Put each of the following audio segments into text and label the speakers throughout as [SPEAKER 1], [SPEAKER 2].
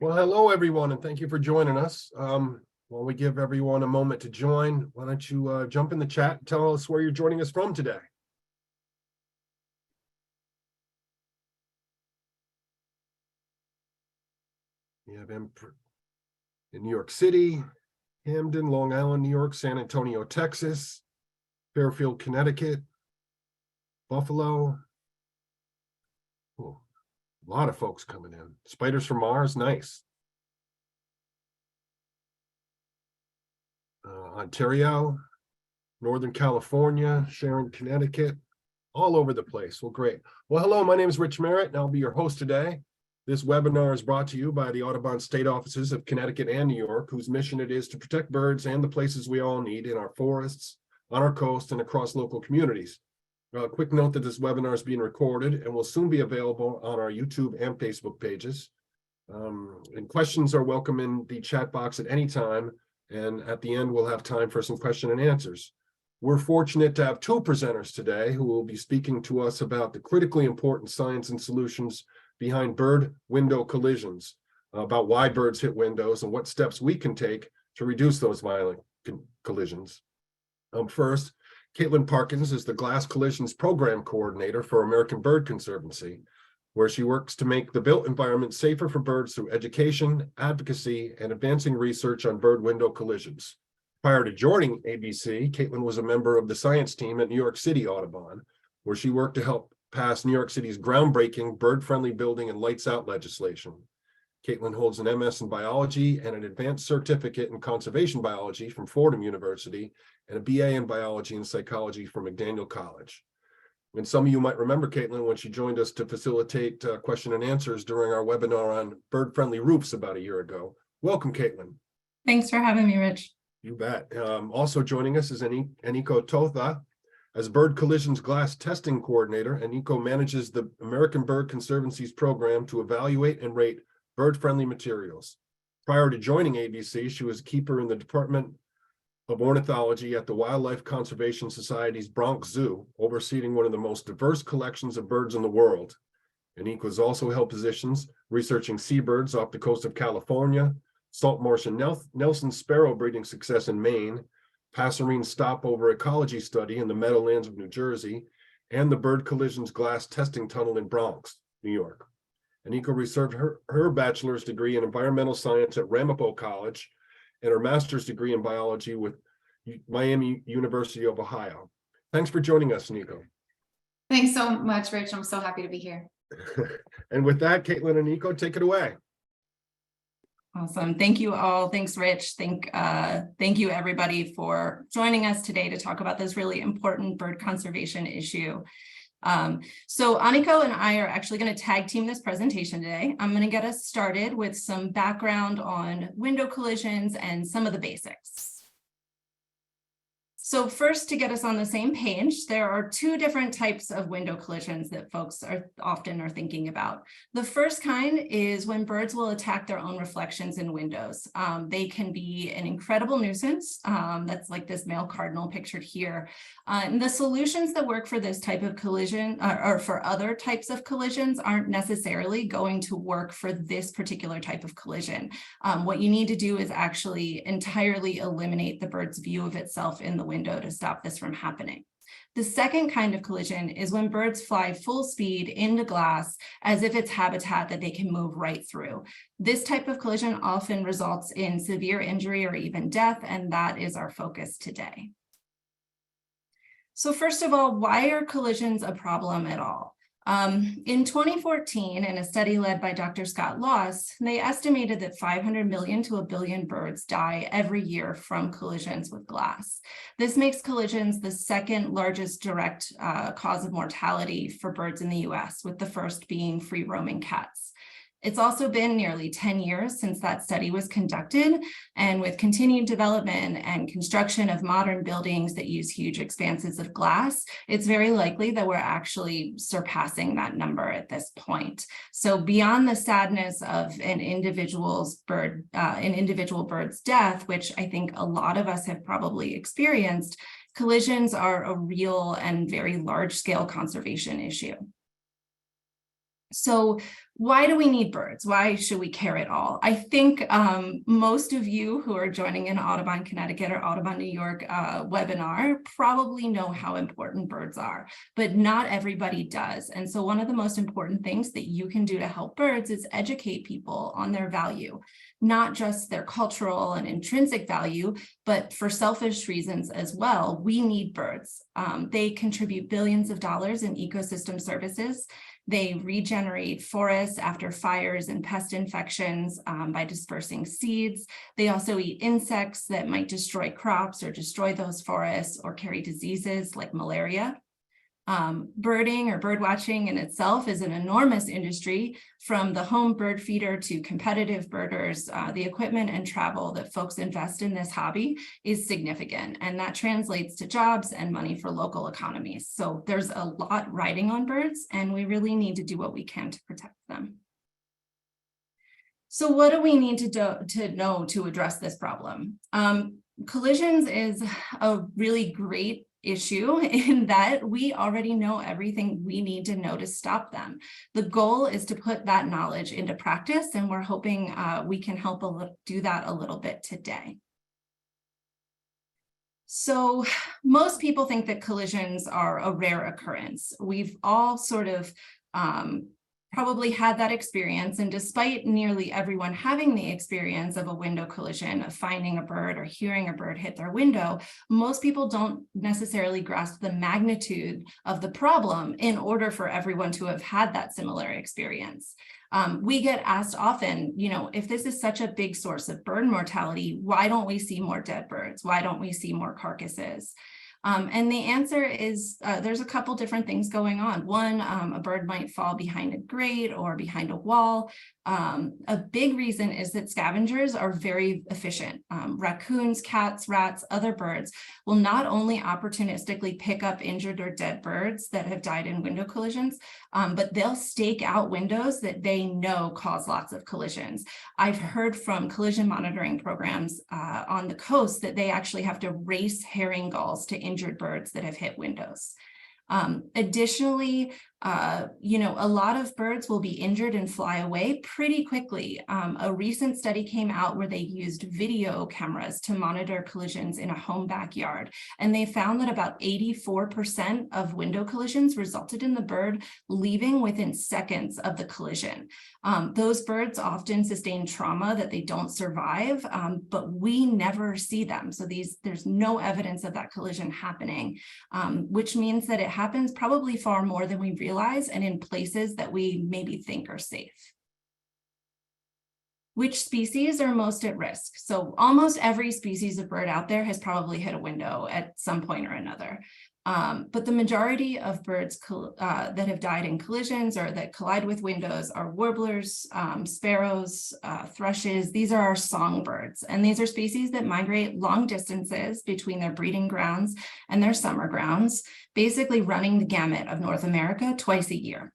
[SPEAKER 1] Well, hello, everyone, and thank you for joining us. While we give everyone a moment to join, why don't you jump in the chat and tell us where you're joining us from today? We have in New York City, Hamden, Long Island, New York, San Antonio, Texas, Fairfield, Connecticut, Buffalo. Oh, a lot of folks coming in. Spiders from Mars, nice. Ontario, Northern California, Sharon, Connecticut, all over the place. Well, great. Well, hello, my name is Rich Merritt, and I'll be your host today. This webinar is brought to you by the Audubon state offices of Connecticut and New York, whose mission it is to protect birds and the places we all need in our forests, on our coast, and across local communities. A quick note that this webinar is being recorded and will soon be available on our YouTube and Facebook pages. And questions are welcome in the chat box at any time. And at the end, we'll have time for some question and answers. We're fortunate to have two presenters today who will be speaking to us about the critically important science and solutions behind bird window collisions, about why birds hit windows and what steps we can take to reduce those violent collisions. First, Kaitlyn Parkins is the Glass Collisions Program Coordinator for American Bird Conservancy, where she works to make the built environment safer for birds through education, advocacy, and advancing research on bird window collisions. Prior to joining ABC, Kaitlyn was a member of the science team at New York City Audubon, where she worked to help pass New York City's groundbreaking bird-friendly building and lights out legislation. Kaitlyn holds an MS in biology and an advanced certificate in conservation biology from Fordham University and a BA in biology and psychology from McDaniel College. And some of you might remember Kaitlyn when she joined us to facilitate question and answers during our webinar on bird-friendly roofs about a year ago. Welcome, Kaitlyn.
[SPEAKER 2] Thanks for having me, Rich.
[SPEAKER 1] You bet. Also joining us is Anikó Tótha. As Bird Collisions Glass Testing Coordinator, Anikó manages the American Bird Conservancy's program to evaluate and rate bird-friendly materials. Prior to joining ABC, she was a keeper in the Department of Ornithology at the Wildlife Conservation Society's Bronx Zoo, overseeing one of the most diverse collections of birds in the world. Anikó has also held positions researching seabirds off the coast of California, salt marsh and Nelson sparrow breeding success in Maine, passerine stopover ecology study in the Meadowlands of New Jersey, and the Bird Collisions Glass Testing Tunnel in Bronx, New York. Anikó received her bachelor's degree in environmental science at Ramapo College and her master's degree in biology with Miami University of Ohio. Thanks for joining us, Anikó.
[SPEAKER 2] Thanks so much, Rich. I'm so happy to be here.
[SPEAKER 1] And with that, Kaitlyn and Anikó, take it away.
[SPEAKER 2] Awesome. Thank you all. Thanks, Rich. Thank you, everybody, for joining us today to talk about this really important bird conservation issue. So Anikó and I are actually going to tag team this presentation today. I'm going to get us started with some background on window collisions and some of the basics. So first, to get us on the same page, there are two different types of window collisions that folks often are thinking about. The first kind is when birds will attack their own reflections in windows. They can be an incredible nuisance. That's like this male cardinal pictured here. And the solutions that work for this type of collision or for other types of collisions aren't necessarily going to work for this particular type of collision. What you need to do is actually entirely eliminate the bird's view of itself in the window to stop this from happening. The second kind of collision is when birds fly full speed into glass as if it's habitat that they can move right through. This type of collision often results in severe injury or even death, and that is our focus today. So first of all, why are collisions a problem at all? In 2014, in a study led by Dr. Scott Loss, they estimated that 500 million to 1 billion birds die every year from collisions with glass. This makes collisions the second largest direct cause of mortality for birds in the US, with the first being free-roaming cats. It's also been nearly 10 years since that study was conducted, and with continued development and construction of modern buildings that use huge expanses of glass, it's very likely that we're actually surpassing that number at this point. So beyond the sadness of an individual bird's death, which I think a lot of us have probably experienced, collisions are a real and very large-scale conservation issue. So why do we need birds? Why should we care at all? I think most of you who are joining an Audubon Connecticut or Audubon New York webinar probably know how important birds are, but not everybody does. And so one of the most important things that you can do to help birds is educate people on their value, not just their cultural and intrinsic value, but for selfish reasons as well. We need birds. They contribute billions of dollars in ecosystem services. They regenerate forests after fires and pest infections by dispersing seeds. They also eat insects that might destroy crops or destroy those forests or carry diseases like malaria. Birding or bird watching in itself is an enormous industry, from the home bird feeder to competitive birders. The equipment and travel that folks invest in this hobby is significant, and that translates to jobs and money for local economies. So there's a lot riding on birds, and we really need to do what we can to protect them. So what do we need to know to address this problem? Collisions is a really great issue in that we already know everything we need to know to stop them. The goal is to put that knowledge into practice, and we're hoping we can help do that a little bit today. So most people think that collisions are a rare occurrence. We've all sort of probably had that experience, and despite nearly everyone having the experience of a window collision, of finding a bird or hearing a bird hit their window, most people don't necessarily grasp the magnitude of the problem in order for everyone to have had that similar experience. We get asked often, you know, if this is such a big source of bird mortality, why don't we see more dead birds? Why don't we see more carcasses? And the answer is there's a couple different things going on. One, a bird might fall behind a grate or behind a wall. A big reason is that scavengers are very efficient. Raccoons, cats, rats, other birds will not only opportunistically pick up injured or dead birds that have died in window collisions, but they'll stake out windows that they know cause lots of collisions. I've heard from collision monitoring programs on the coast that they actually have to race herring gulls to injured birds that have hit windows. Additionally, you know, a lot of birds will be injured and fly away pretty quickly. A recent study came out where they used video cameras to monitor collisions in a home backyard, and they found that about 84% of window collisions resulted in the bird leaving within seconds of the collision. Those birds often sustain trauma that they don't survive, but we never see them. So there's no evidence of that collision happening, which means that it happens probably far more than we realize, and in places that we maybe think are safe. Which species are most at risk? So almost every species of bird out there has probably hit a window at some point or another. But the majority of birds that have died in collisions or that collide with windows are warblers, sparrows, thrushes. These are our songbirds, and these are species that migrate long distances between their breeding grounds and their summer grounds, basically running the gamut of North America twice a year.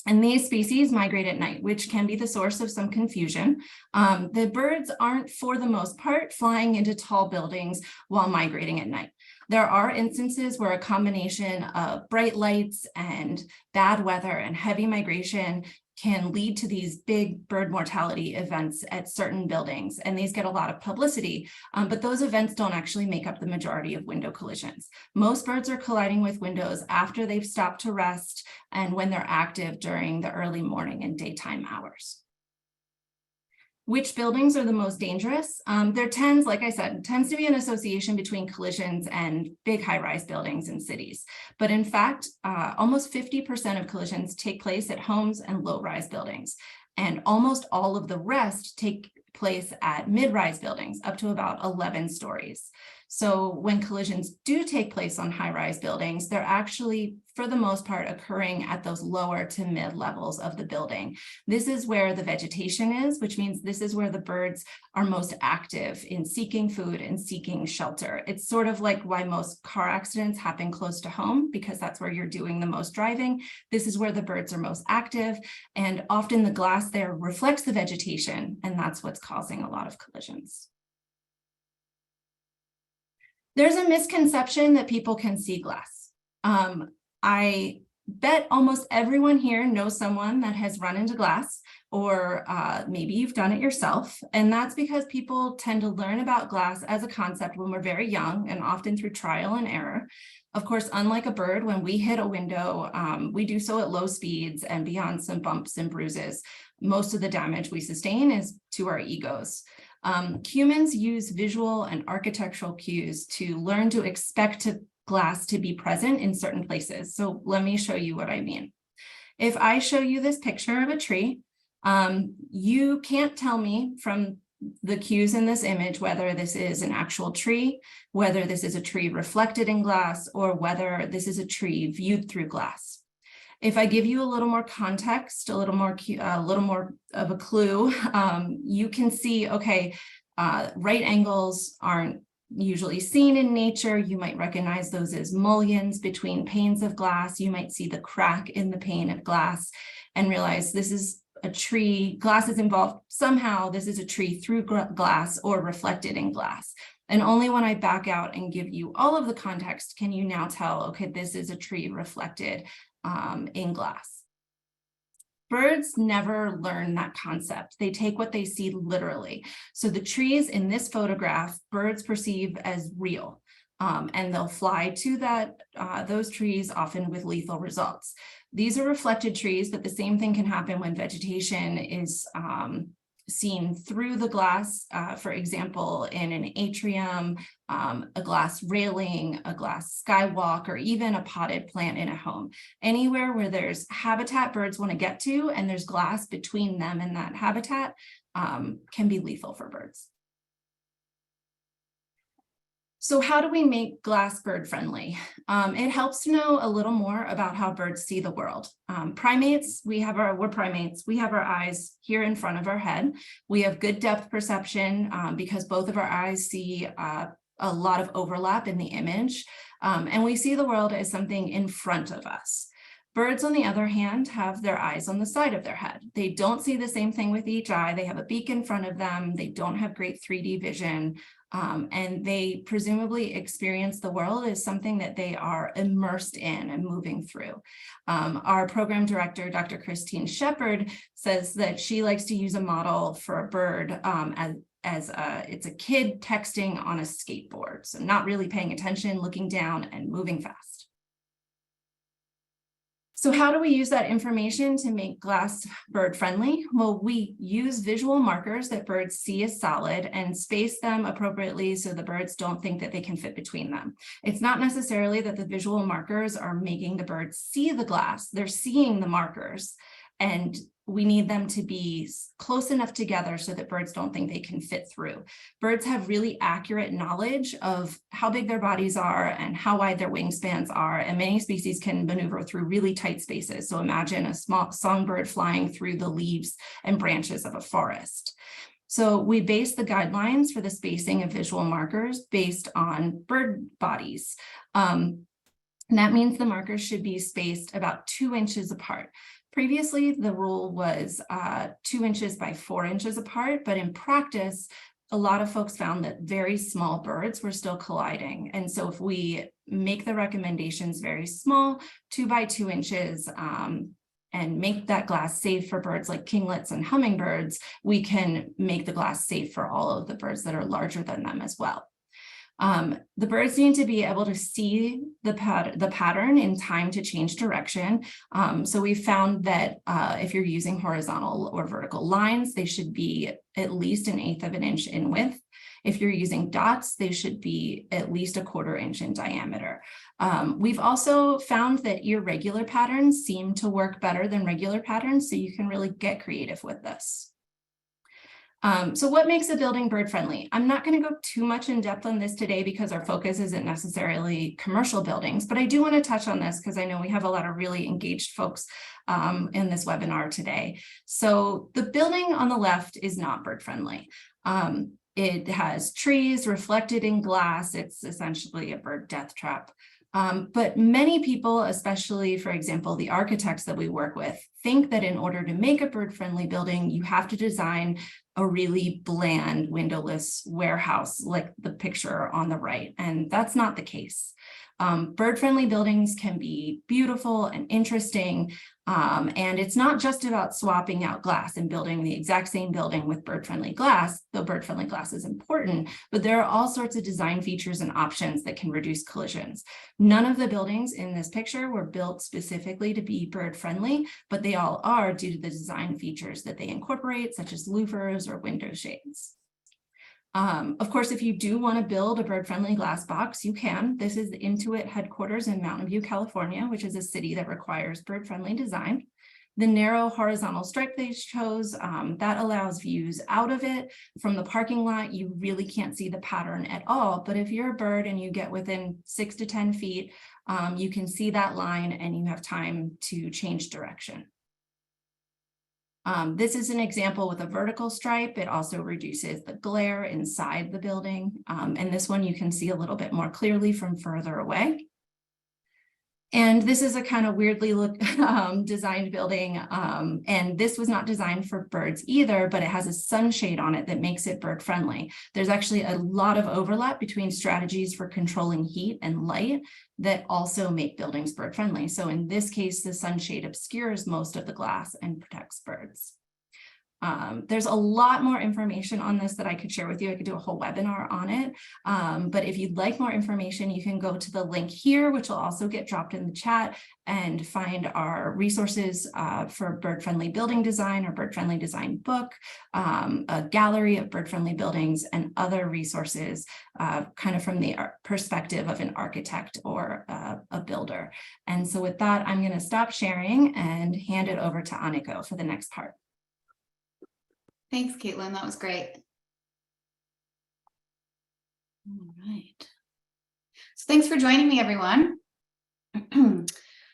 [SPEAKER 2] And these species migrate at night, which can be the source of some confusion. The birds aren't, for the most part, flying into tall buildings while migrating at night. There are instances where a combination of bright lights and bad weather and heavy migration can lead to these big bird mortality events at certain buildings, and these get a lot of publicity, but those events don't actually make up the majority of window collisions. Most birds are colliding with windows after they've stopped to rest and when they're active during the early morning and daytime hours. Which buildings are the most dangerous? There tends, like I said, tends to be an association between collisions and big high-rise buildings in cities. But in fact, almost 50% of collisions take place at homes and low-rise buildings. And almost all of the rest take place at mid-rise buildings, up to about 11 stories. So when collisions do take place on high-rise buildings, they're actually, for the most part, occurring at those lower to mid levels of the building. This is where the vegetation is, which means this is where the birds are most active in seeking food and seeking shelter. It's sort of like why most car accidents happen close to home, because that's where you're doing the most driving. This is where the birds are most active, and often the glass there reflects the vegetation, and that's what's causing a lot of collisions. There's a misconception that people can see glass. I bet almost everyone here knows someone that has run into glass, or maybe you've done it yourself. And that's because people tend to learn about glass as a concept when we're very young, and often through trial and error. Of course, unlike a bird, when we hit a window, we do so at low speeds and beyond some bumps and bruises. Most of the damage we sustain is to our egos. Humans use visual and architectural cues to learn to expect glass to be present in certain places. So let me show you what I mean. If I show you this picture of a tree, you can't tell me from the cues in this image whether this is an actual tree, whether this is a tree reflected in glass, or whether this is a tree viewed through glass. If I give you a little more context, a little more of a clue, you can see, okay, right angles aren't usually seen in nature. You might recognize those as mullions between panes of glass. You might see the crack in the pane of glass and realize this is a tree. Glass is involved somehow. This is a tree through glass or reflected in glass. And only when I back out and give you all of the context can you now tell, okay, this is a tree reflected in glass. Birds never learn that concept. They take what they see literally. So the trees in this photograph, birds perceive as real, and they'll fly to those trees, often with lethal results. These are reflected trees, but the same thing can happen when vegetation is seen through the glass, for example, in an atrium, a glass railing, a glass skywalk, or even a potted plant in a home. Anywhere where there's habitat birds want to get to and there's glass between them and that habitat can be lethal for birds. So how do we make glass bird friendly? It helps to know a little more about how birds see the world. Primates, we're primates. We have our eyes here in front of our head. We have good depth perception because both of our eyes see a lot of overlap in the image. And we see the world as something in front of us. Birds, on the other hand, have their eyes on the side of their head. They don't see the same thing with each eye. They have a beak in front of them. They don't have great 3D vision. And they presumably experience the world as something that they are immersed in and moving through. Our program director, Dr. Christine Shepard, says that she likes to use a model for a bird as it's a kid texting on a skateboard. So not really paying attention, looking down and moving fast. So how do we use that information to make glass bird friendly? Well, we use visual markers that birds see as solid and space them appropriately so the birds don't think that they can fit between them. It's not necessarily that the visual markers are making the birds see the glass, they're seeing the markers, and we need them to be close enough together so that birds don't think they can fit through. Birds have really accurate knowledge of how big their bodies are and how wide their wingspans are, and many species can maneuver through really tight spaces. So imagine a small songbird flying through the leaves and branches of a forest. So we base the guidelines for the spacing of visual markers based on bird bodies. And that means the markers should be spaced about 2 inches apart. Previously, the rule was 2 inches by 4 inches apart, but in practice, a lot of folks found that very small birds were still colliding. And so if we make the recommendations very small, 2 by 2 inches, and make that glass safe for birds like kinglets and hummingbirds, we can make the glass safe for all of the birds that are larger than them as well. The birds need to be able to see the pattern in time to change direction. So we found that if you're using horizontal or vertical lines, they should be at least 1/8 of an inch in width. If you're using dots, they should be at least 1/4 inch in diameter. We've also found that irregular patterns seem to work better than regular patterns, so you can really get creative with this. So what makes a building bird friendly? I'm not going to go too much in depth on this today because our focus isn't necessarily commercial buildings, but I do want to touch on this because I know we have a lot of really engaged folks in this webinar today. So the building on the left is not bird friendly. It has trees reflected in glass. It's essentially a bird death trap. But many people, especially, for example, the architects that we work with, think that in order to make a bird-friendly building, you have to design a really bland windowless warehouse like the picture on the right. And that's not the case. Bird-friendly buildings can be beautiful and interesting, and it's not just about swapping out glass and building the exact same building with bird-friendly glass, though bird-friendly glass is important, but there are all sorts of design features and options that can reduce collisions. None of the buildings in this picture were built specifically to be bird-friendly, but they all are due to the design features that they incorporate, such as louvers or window shades. Of course, if you do want to build a bird-friendly glass box, you can. This is the Intuit Headquarters in Mountain View, California, which is a city that requires bird-friendly design. The narrow horizontal stripe they chose, that allows views out of it. From the parking lot, you really can't see the pattern at all. But if you're a bird and you get within 6 to 10 feet, you can see that line and you have time to change direction. This is an example with a vertical stripe. It also reduces the glare inside the building. And this one you can see a little bit more clearly from further away. And this is a kind of weirdly designed building. And this was not designed for birds either, but it has a sunshade on it that makes it bird friendly. There's actually a lot of overlap between strategies for controlling heat and light that also make buildings bird friendly. So in this case, the sunshade obscures most of the glass and protects birds. There's a lot more information on this that I could share with you. I could do a whole webinar on it. But if you'd like more information, you can go to the link here, which will also get dropped in the chat, and find our resources for bird-friendly building design or bird-friendly design book, a gallery of bird-friendly buildings, and other resources kind of from the perspective of an architect or a builder. And so with that, I'm going to stop sharing and hand it over to Anikó for the next part.
[SPEAKER 3] Thanks, Kaitlyn. That was great. All right. So thanks for joining me, everyone.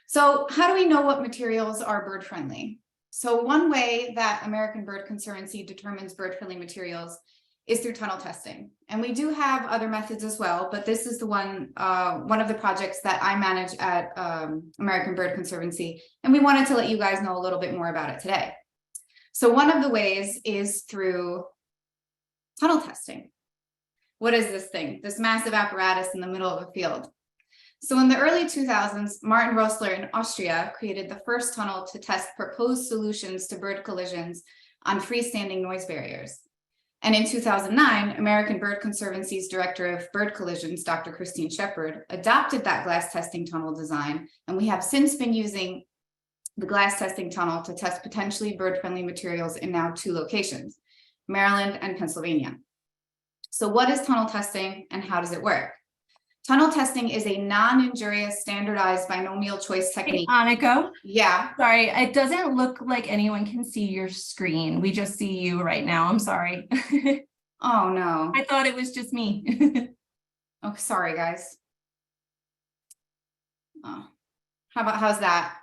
[SPEAKER 3] So how do we know what materials are bird friendly? So one way that American Bird Conservancy determines bird friendly materials is through tunnel testing. And we do have other methods as well, but this is the one of the projects that I manage at American Bird Conservancy. And we wanted to let you guys know a little bit more about it today. So one of the ways is through tunnel testing. What is this thing? This massive apparatus in the middle of a field. So in the early 2000s, Martin Rosler in Austria created the first tunnel to test proposed solutions to bird collisions on freestanding noise barriers. And in 2009, American Bird Conservancy's Director of Bird Collisions, Dr. Christine Shepard, adopted that glass testing tunnel design, and we have since been using the glass testing tunnel to test potentially bird-friendly materials in now 2 locations, Maryland and Pennsylvania. So what is tunnel testing and how does it work? Tunnel testing is a non-injurious standardized binomial choice technique.
[SPEAKER 2] Hey, Anikó.
[SPEAKER 3] Yeah.
[SPEAKER 2] Sorry, it doesn't look like anyone can see your screen. We just see you right now. I'm sorry.
[SPEAKER 3] Oh, no.
[SPEAKER 2] I thought it was just me.
[SPEAKER 3] Oh, sorry, guys. Oh, how's that?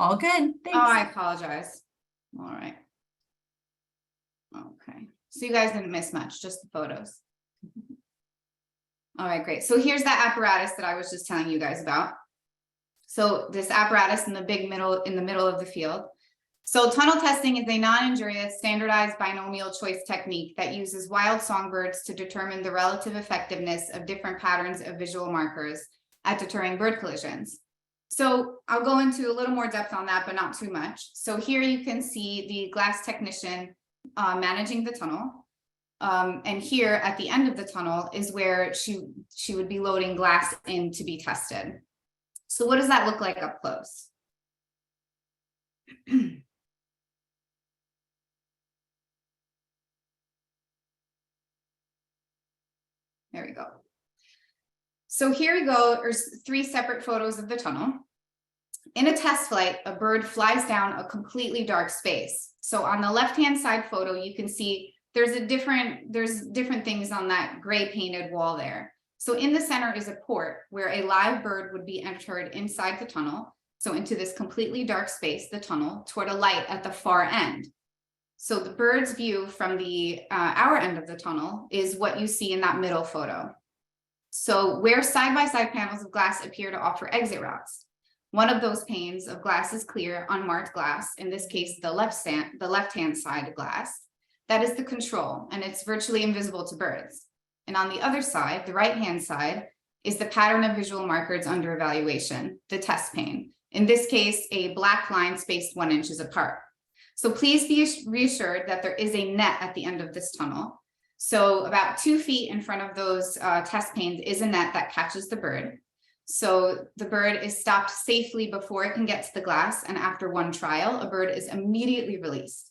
[SPEAKER 2] All good. Thanks.
[SPEAKER 3] Oh, I apologize. All right. Okay. So you guys didn't miss much, just the photos. All right, great. So here's that apparatus that I was just telling you guys about. So this apparatus in the middle of the field. So tunnel testing is a non-injurious standardized binomial choice technique that uses wild songbirds to determine the relative effectiveness of different patterns of visual markers at deterring bird collisions. So I'll go into a little more depth on that, but not too much. So here you can see the glass technician managing the tunnel. And here at the end of the tunnel is where she would be loading glass in to be tested. So what does that look like up close? There we go. So here we go, there's 3 separate photos of the tunnel. In a test flight, a bird flies down a completely dark space. So on the left-hand side photo, you can see there's different things on that gray painted wall there. So in the center is a port where a live bird would be entered inside the tunnel. So into this completely dark space, the tunnel, toward a light at the far end. So the bird's view from the our end of the tunnel is what you see in that middle photo. So where side-by-side panels of glass appear to offer exit routes. One of those panes of glass is clear, unmarked glass, in this case, the left-hand side glass. That is the control, and it's virtually invisible to birds. And on the other side, the right-hand side, is the pattern of visual markers under evaluation, the test pane. In this case, a black line spaced 1 inch apart. So please be reassured that there is a net at the end of this tunnel. So about 2 feet in front of those test panes is a net that catches the bird. So the bird is stopped safely before it can get to the glass, and after 1 trial, a bird is immediately released.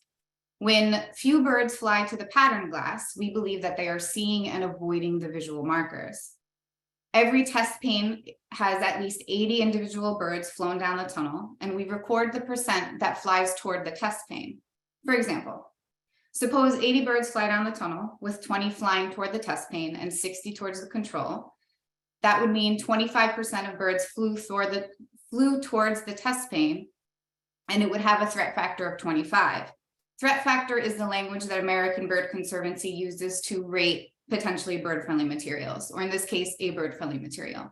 [SPEAKER 3] When few birds fly to the pattern glass, we believe that they are seeing and avoiding the visual markers. Every test pane has at least 80 individual birds flown down the tunnel, and we record the percent that flies toward the test pane. For example, suppose 80 birds fly down the tunnel with 20 flying toward the test pane and 60 towards the control. That would mean 25% of birds flew towards the test pane, and it would have a threat factor of 25. Threat factor is the language that American Bird Conservancy uses to rate potentially bird-friendly materials, or in this case, a bird-friendly material.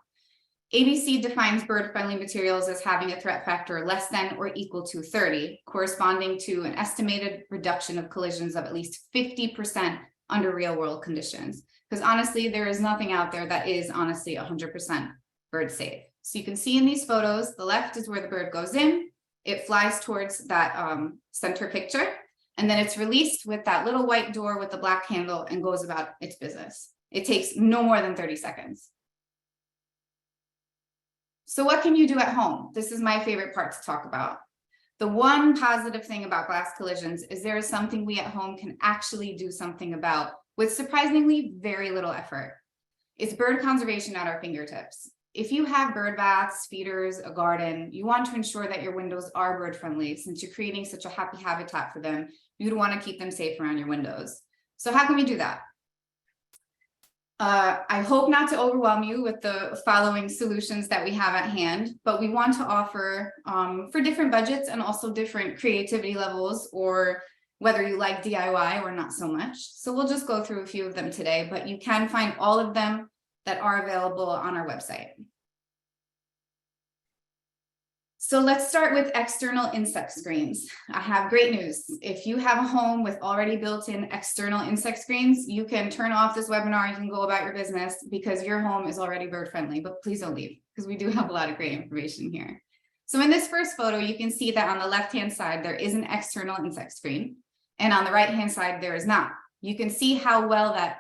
[SPEAKER 3] ABC defines bird-friendly materials as having a threat factor less than or equal to 30, corresponding to an estimated reduction of collisions of at least 50% under real-world conditions. Because honestly, there is nothing out there that is honestly 100% bird safe. So you can see in these photos, the left is where the bird goes in, it flies towards that center picture, and then it's released with that little white door with the black handle and goes about its business. It takes no more than 30 seconds. So what can you do at home? This is my favorite part to talk about. The one positive thing about glass collisions is there is something we at home can actually do something about with surprisingly very little effort. It's bird conservation at our fingertips. If you have bird baths, feeders, a garden, you want to ensure that your windows are bird friendly. Since you're creating such a happy habitat for them, you'd want to keep them safe around your windows. So how can we do that? I hope not to overwhelm you with the following solutions that we have at hand, but we want to offer for different budgets and also different creativity levels, or whether you like DIY or not so much. So we'll just go through a few of them today, but you can find all of them that are available on our website. So let's start with external insect screens. I have great news. If you have a home with already built-in external insect screens, you can turn off this webinar, you can go about your business because your home is already bird friendly, but please don't leave because we do have a lot of great information here. So in this first photo, you can see that on the left-hand side, there is an external insect screen, and on the right-hand side, there is not. You can see how well that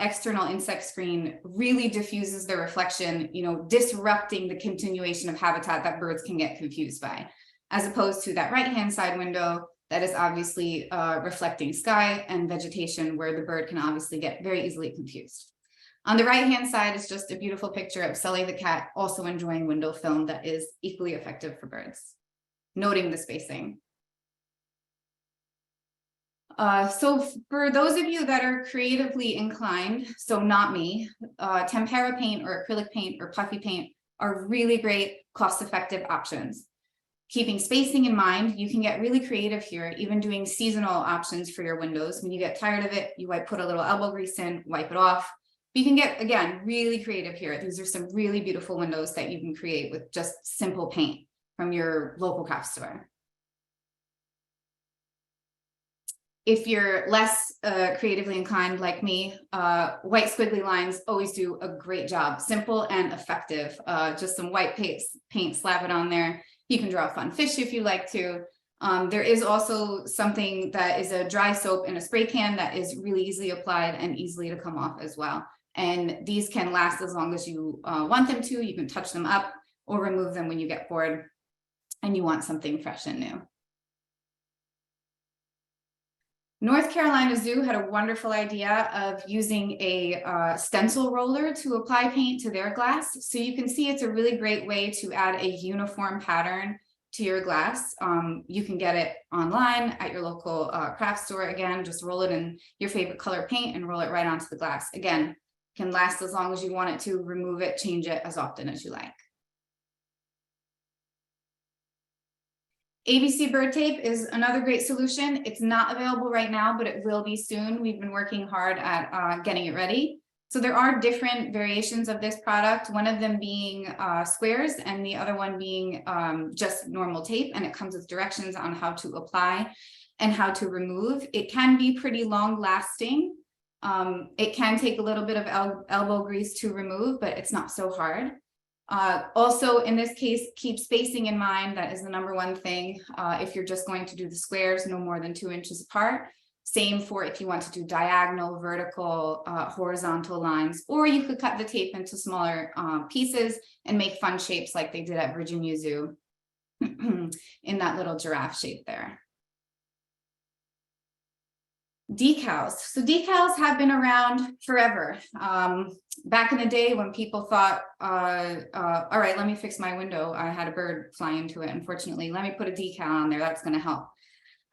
[SPEAKER 3] external insect screen really diffuses the reflection, disrupting the continuation of habitat that birds can get confused by, as opposed to that right-hand side window that is obviously reflecting sky and vegetation, where the bird can obviously get very easily confused. On the right-hand side is just a beautiful picture of Sully the cat also enjoying window film that is equally effective for birds, noting the spacing. So for those of you that are creatively inclined, so not me, tempera paint or acrylic paint or puffy paint are really great cost-effective options. Keeping spacing in mind, you can get really creative here, even doing seasonal options for your windows. When you get tired of it, you might put a little elbow grease in, wipe it off. You can get, again, really creative here. These are some really beautiful windows that you can create with just simple paint from your local craft store. If you're less creatively inclined like me, white squiggly lines always do a great job. Simple and effective. Just some white paint, slap it on there. You can draw a fun fish if you like to. There is also something that is a dry soap in a spray can that is really easily applied and easily to come off as well. And these can last as long as you want them to. You can touch them up or remove them when you get bored and you want something fresh and new. North Carolina Zoo had a wonderful idea of using a stencil roller to apply paint to their glass. So you can see it's a really great way to add a uniform pattern to your glass. You can get it online at your local craft store. Again, just roll it in your favorite color paint and roll it right onto the glass. Again, can last as long as you want it to, remove it, change it as often as you like. ABC BirdTape is another great solution. It's not available right now, but it will be soon. We've been working hard at getting it ready. So there are different variations of this product, one of them being squares and the other one being just normal tape, and it comes with directions on how to apply and how to remove. It can be pretty long lasting. It can take a little bit of elbow grease to remove, but it's not so hard. Also, in this case, keep spacing in mind. That is the #1 thing. If you're just going to do the squares, no more than 2 inches apart. Same for if you want to do diagonal, vertical, horizontal lines, or you could cut the tape into smaller pieces and make fun shapes like they did at Virginia Zoo in that little giraffe shape there. Decals. So decals have been around forever. Back in the day when people thought, all right, let me fix my window. I had a bird fly into it, unfortunately. Let me put a decal on there. That's going to help.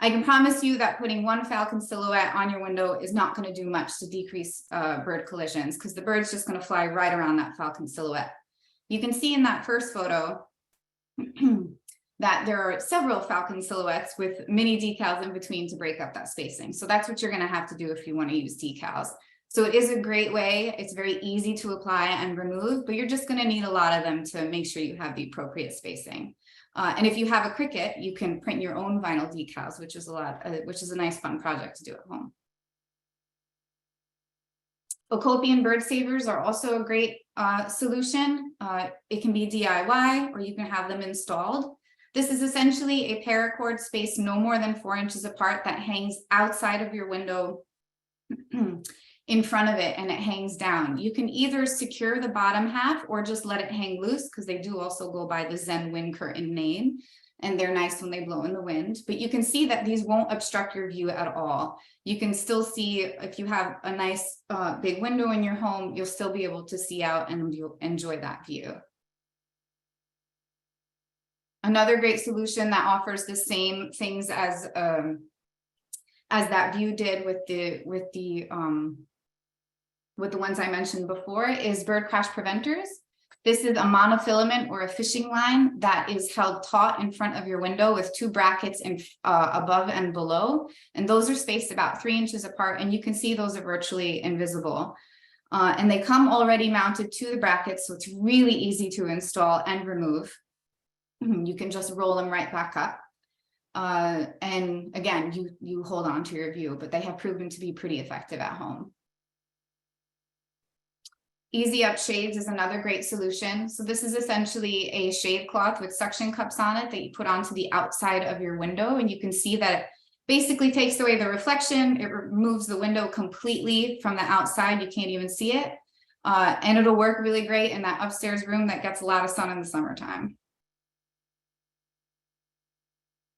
[SPEAKER 3] I can promise you that putting one falcon silhouette on your window is not going to do much to decrease bird collisions, because the bird's just going to fly right around that falcon silhouette. You can see in that first photo that there are several falcon silhouettes with mini decals in between to break up that spacing. So that's what you're going to have to do if you want to use decals. So it is a great way. It's very easy to apply and remove, but you're just going to need a lot of them to make sure you have the appropriate spacing. And if you have a Cricut, you can print your own vinyl decals, which is a nice fun project to do at home. Acopian BirdSavers are also a great solution. It can be DIY, or you can have them installed. This is essentially a paracord spaced no more than 4 inches apart that hangs outside of your window in front of it, and it hangs down. You can either secure the bottom half or just let it hang loose, because they do also go by the Zen wind curtain name, and they're nice when they blow in the wind. But you can see that these won't obstruct your view at all. You can still see, if you have a nice big window in your home, you'll still be able to see out and you'll enjoy that view. Another great solution that offers the same things as that view did with the ones I mentioned before is bird crash preventers. This is a monofilament or a fishing line that is held taut in front of your window with 2 brackets in above and below, and those are spaced about 3 inches apart, and you can see those are virtually invisible. And they come already mounted to the brackets, so it's really easy to install and remove. You can just roll them right back up. And again, you hold on to your view, but they have proven to be pretty effective at home. Easyup Shades is another great solution. So this is essentially a shade cloth with suction cups on it that you put onto the outside of your window, and you can see that it basically takes away the reflection. It removes the window completely from the outside. You can't even see it. And it'll work really great in that upstairs room that gets a lot of sun in the summertime.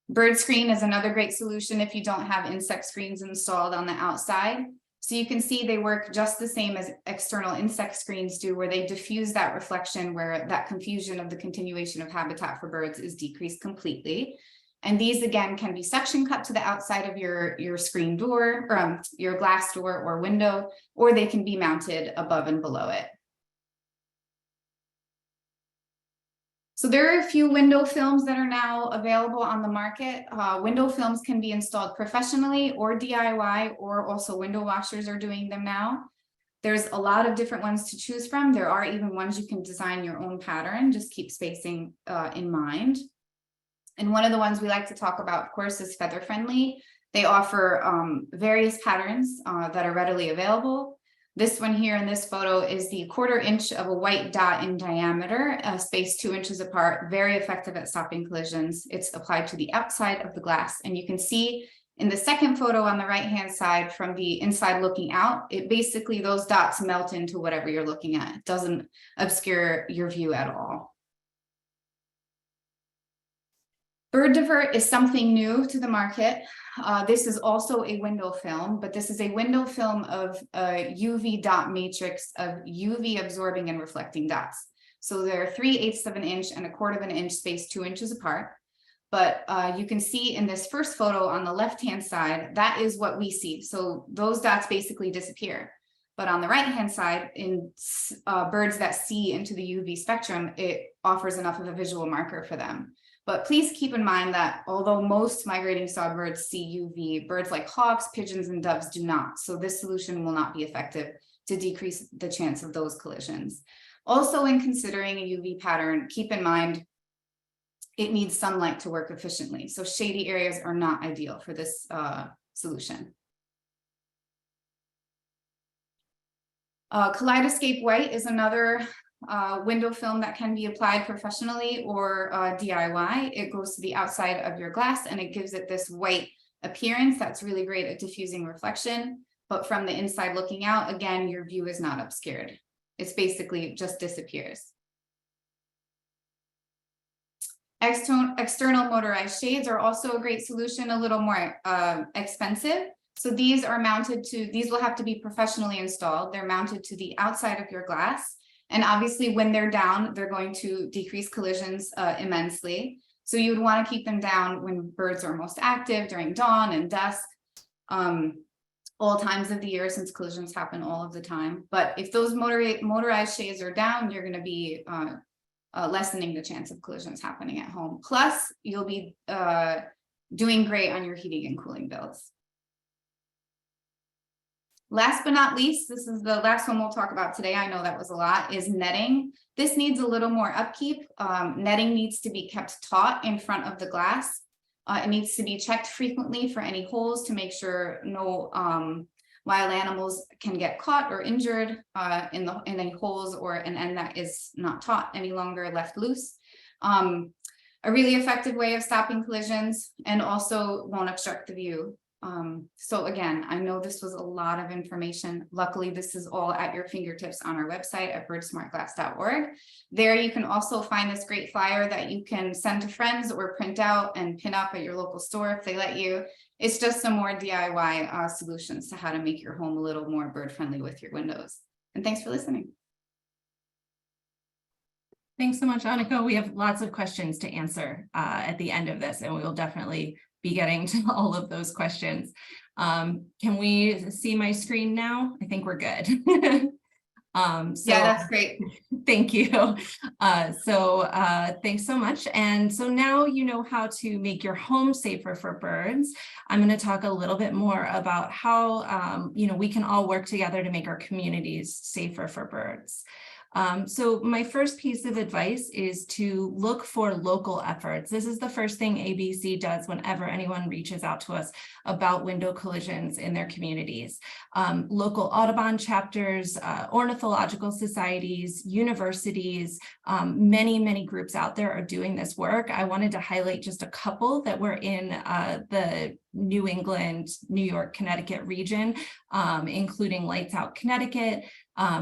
[SPEAKER 3] Bird screen is another great solution if you don't have insect screens installed on the outside. So you can see they work just the same as external insect screens do, where they diffuse that reflection, where that confusion of the continuation of habitat for birds is decreased completely. And these again can be suction cut to the outside of your screen door, or your glass door or window, or they can be mounted above and below it. So there are a few window films that are now available on the market. Window films can be installed professionally or DIY, or also window washers are doing them now. There's a lot of different ones to choose from. There are even ones you can design your own pattern, just keep spacing in mind. And one of the ones we like to talk about, of course, is feather friendly. They offer various patterns that are readily available. This one here in this photo is the 1/4 inch of a white dot in diameter, spaced 2 inches apart, very effective at stopping collisions. It's applied to the outside of the glass. And you can see in the second photo on the right-hand side from the inside looking out, it basically, those dots melt into whatever you're looking at. It doesn't obscure your view at all. Bird Divert is something new to the market. This is also a window film, but this is a window film of a UV dot matrix of UV absorbing and reflecting dots. So they're 3/8 of an inch and 1/4 of an inch spaced 2 inches apart. But you can see in this first photo on the left-hand side, that is what we see. So those dots basically disappear. But on the right-hand side, in birds that see into the UV spectrum, it offers enough of a visual marker for them. But please keep in mind that although most migrating sawbirds see UV, birds like hawks, pigeons, and doves do not. So this solution will not be effective to decrease the chance of those collisions. Also, in considering a UV pattern, keep in mind it needs sunlight to work efficiently. So shady areas are not ideal for this solution. CollidEscape White is another window film that can be applied professionally or DIY. It goes to the outside of your glass and it gives it this white appearance that's really great at diffusing reflection. But from the inside looking out, again, your view is not obscured. It's basically just disappears. External motorized shades are also a great solution, a little more expensive. So these are mounted to, these will have to be professionally installed. They're mounted to the outside of your glass. And obviously when they're down, they're going to decrease collisions immensely. So you would want to keep them down when birds are most active, during dawn and dusk, all times of the year, since collisions happen all of the time. But if those motorized shades are down, you're going to be lessening the chance of collisions happening at home. Plus, you'll be doing great on your heating and cooling bills. Last but not least, this is the last one we'll talk about today. I know that was a lot, is netting. This needs a little more upkeep. Netting needs to be kept taut in front of the glass. It needs to be checked frequently for any holes to make sure no wild animals can get caught or injured in any holes or an end that is not taut any longer, left loose. A really effective way of stopping collisions, and also won't obstruct the view. So again, I know this was a lot of information. Luckily, this is all at your fingertips on our website at birdsmartglass.org. There you can also find this great flyer that you can send to friends or print out and pin up at your local store if they let you. It's just some more DIY solutions to how to make your home a little more bird friendly with your windows. And thanks for listening.
[SPEAKER 2] Thanks so much, Anikó. We have lots of questions to answer at the end of this, and we will definitely be getting to all of those questions. Can we see my screen now? I think we're good. Yeah,
[SPEAKER 3] that's great.
[SPEAKER 2] Thank you. Thanks so much. And so now you know how to make your home safer for birds. I'm going to talk a little bit more about how we can all work together to make our communities safer for birds. So my first piece of advice is to look for local efforts. This is the first thing ABC does whenever anyone reaches out to us about window collisions in their communities. Local Audubon chapters, ornithological societies, universities, many groups out there are doing this work. I wanted to highlight just a couple that were in the New England, New York, Connecticut region, including Lights Out Connecticut,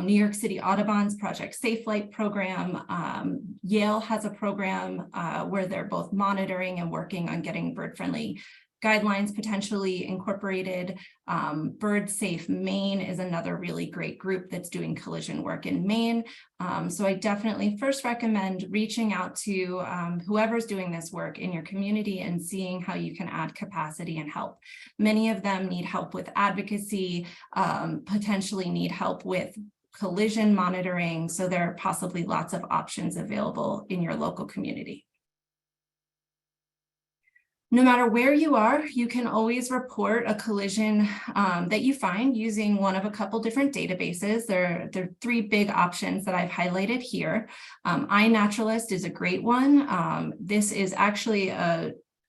[SPEAKER 2] New York City Audubon's Project Safe Flight program. Yale has a program where they're both monitoring and working on getting bird-friendly guidelines potentially incorporated. Bird Safe Maine is another really great group that's doing collision work in Maine. So I definitely first recommend reaching out to whoever's doing this work in your community and seeing how you can add capacity and help. Many of them need help with advocacy, potentially need help with collision monitoring. So there are possibly lots of options available in your local community. No matter where you are, you can always report a collision that you find using one of a couple different databases. There are three big options that I've highlighted here. iNaturalist is a great one. This is actually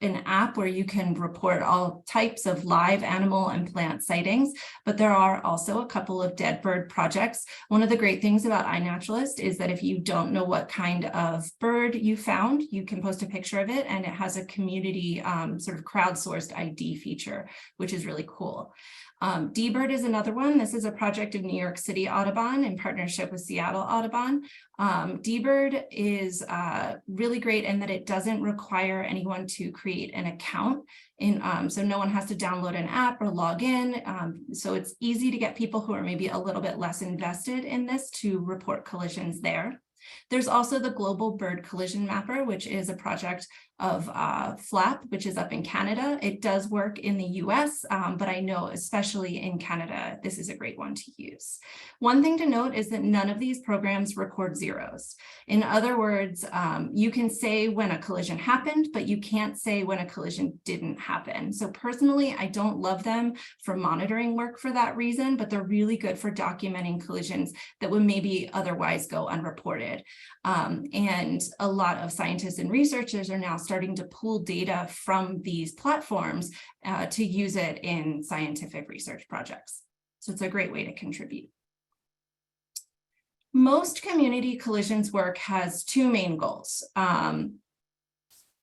[SPEAKER 2] an app where you can report all types of live animal and plant sightings, but there are also a couple of dead bird projects. One of the great things about iNaturalist is that if you don't know what kind of bird you found, you can post a picture of it, and it has a community sort of crowdsourced ID feature, which is really cool. Divert is another one. This is a project of New York City Audubon in partnership with Seattle Audubon. Divert is really great in that it doesn't require anyone to create an account. So no one has to download an app or log in. So it's easy to get people who are maybe a little bit less invested in this to report collisions there. There's also the Global Bird Collision Mapper, which is a project of FLAP, which is up in Canada. It does work in the US, but I know especially in Canada, this is a great one to use. One thing to note is that none of these programs record zeros. In other words, you can say when a collision happened, but you can't say when a collision didn't happen. So personally, I don't love them for monitoring work for that reason, but they're really good for documenting collisions that would maybe otherwise go unreported. And a lot of scientists and researchers are now starting to pull data from these platforms to use it in scientific research projects. So it's a great way to contribute. Most community collisions work has two main goals.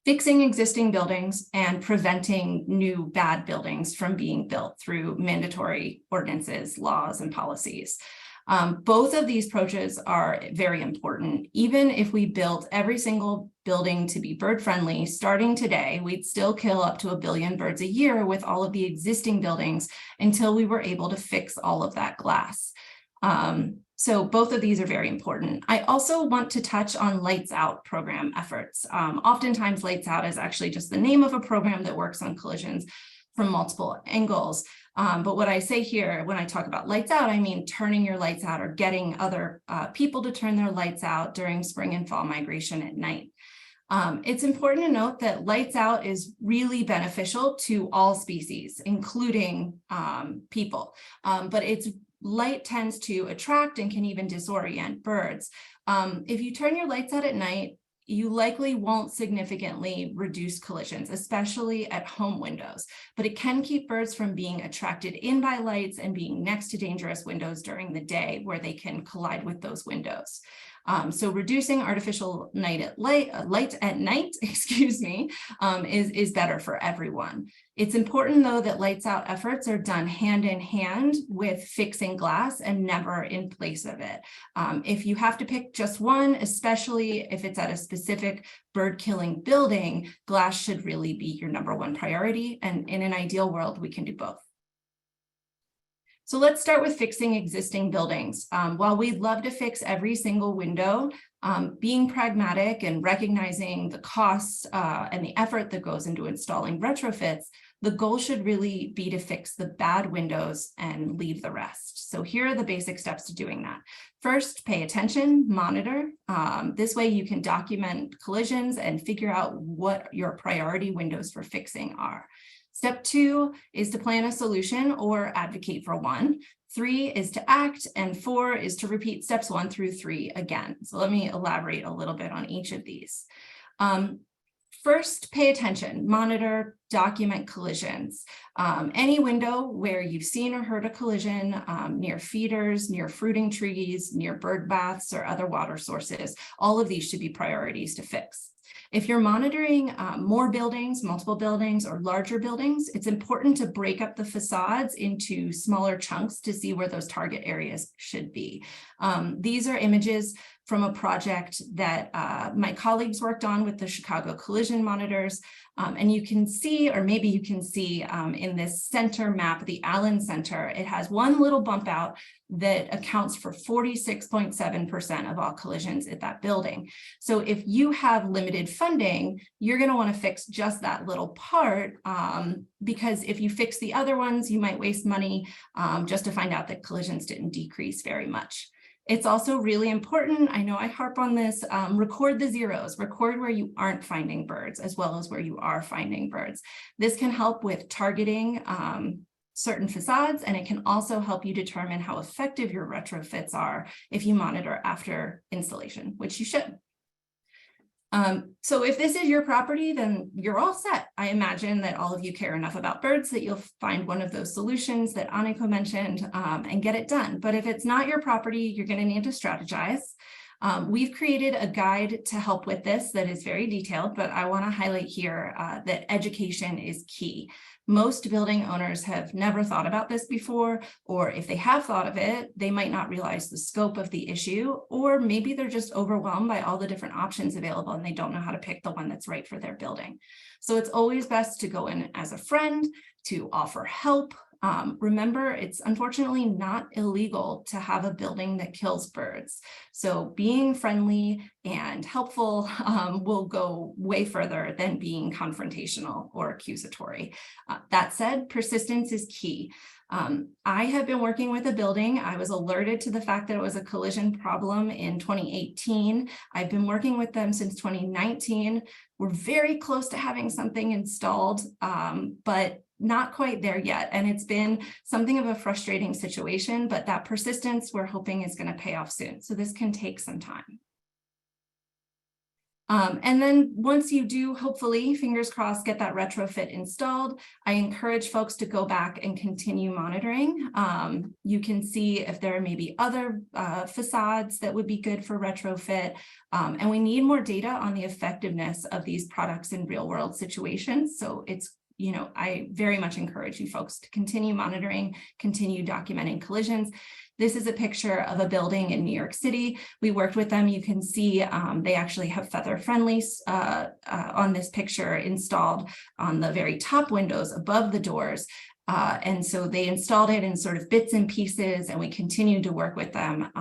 [SPEAKER 2] Fixing existing buildings and preventing new bad buildings from being built through mandatory ordinances, laws, and policies. Both of these approaches are very important. Even if we built every single building to be bird friendly, starting today, we'd still kill up to 1 billion birds a year with all of the existing buildings until we were able to fix all of that glass. So both of these are very important. I also want to touch on Lights Out program efforts. Oftentimes Lights Out is actually just the name of a program that works on collisions from multiple angles. But what I say here when I talk about lights out, I mean turning your lights out or getting other people to turn their lights out during spring and fall migration at night. It's important to note that lights out is really beneficial to all species, including people, but light tends to attract and can even disorient birds. If you turn your lights out at night, you likely won't significantly reduce collisions, especially at home windows, but it can keep birds from being attracted in by lights and being next to dangerous windows during the day where they can collide with those windows. So reducing artificial light at night, excuse me, is better for everyone. It's important though that lights out efforts are done hand in hand with fixing glass and never in place of it. If you have to pick just one, especially if it's at a specific bird killing building, glass should really be your #1 priority. And in an ideal world, we can do both. So let's start with fixing existing buildings. While we'd love to fix every single window, being pragmatic and recognizing the costs and the effort that goes into installing retrofits, the goal should really be to fix the bad windows and leave the rest. So here are the basic steps to doing that. First, pay attention, monitor. This way you can document collisions and figure out what your priority windows for fixing are. Step 2 is to plan a solution or advocate for one. 3 is to act, and 4 is to repeat steps 1 through 3 again. So let me elaborate a little bit on each of these. First, pay attention, monitor, document collisions. Any window where you've seen or heard a collision near feeders, near fruiting trees, near bird baths or other water sources, all of these should be priorities to fix. If you're monitoring more buildings, multiple buildings, or larger buildings, it's important to break up the facades into smaller chunks to see where those target areas should be. These are images from a project that my colleagues worked on with the Chicago collision monitors. And you can see, or maybe you can see in this center map, the Allen Center, it has one little bump out that accounts for 46.7% of all collisions at that building. So if you have limited funding, you're going to want to fix just that little part, because if you fix the other ones, you might waste money just to find out that collisions didn't decrease very much. It's also really important, I know I harp on this, record the zeros, record where you aren't finding birds as well as where you are finding birds. This can help with targeting certain facades, and it can also help you determine how effective your retrofits are if you monitor after installation, which you should. So if this is your property, then you're all set. I imagine that all of you care enough about birds that you'll find one of those solutions that Anikó mentioned and get it done. But if it's not your property, you're going to need to strategize. We've created a guide to help with this that is very detailed, but I want to highlight here that education is key. Most building owners have never thought about this before, or if they have thought of it, they might not realize the scope of the issue, or maybe they're just overwhelmed by all the different options available and they don't know how to pick the one that's right for their building. So it's always best to go in as a friend, to offer help. Remember, it's unfortunately not illegal to have a building that kills birds. So being friendly and helpful will go way further than being confrontational or accusatory. That said, persistence is key. I have been working with a building. I was alerted to the fact that it was a collision problem in 2018. I've been working with them since 2019. We're very close to having something installed, but not quite there yet. And it's been something of a frustrating situation, but that persistence we're hoping is going to pay off soon. So this can take some time. And then once you do, hopefully, fingers crossed, get that retrofit installed, I encourage folks to go back and continue monitoring. You can see if there are maybe other facades that would be good for retrofit. And we need more data on the effectiveness of these products in real world situations. So it's, I very much encourage you folks to continue monitoring, continue documenting collisions. This is a picture of a building in New York City. We worked with them. You can see they actually have feather friendly on this picture installed on the very top windows above the doors. And so they installed it in sort of bits and pieces, and we continued to work with them.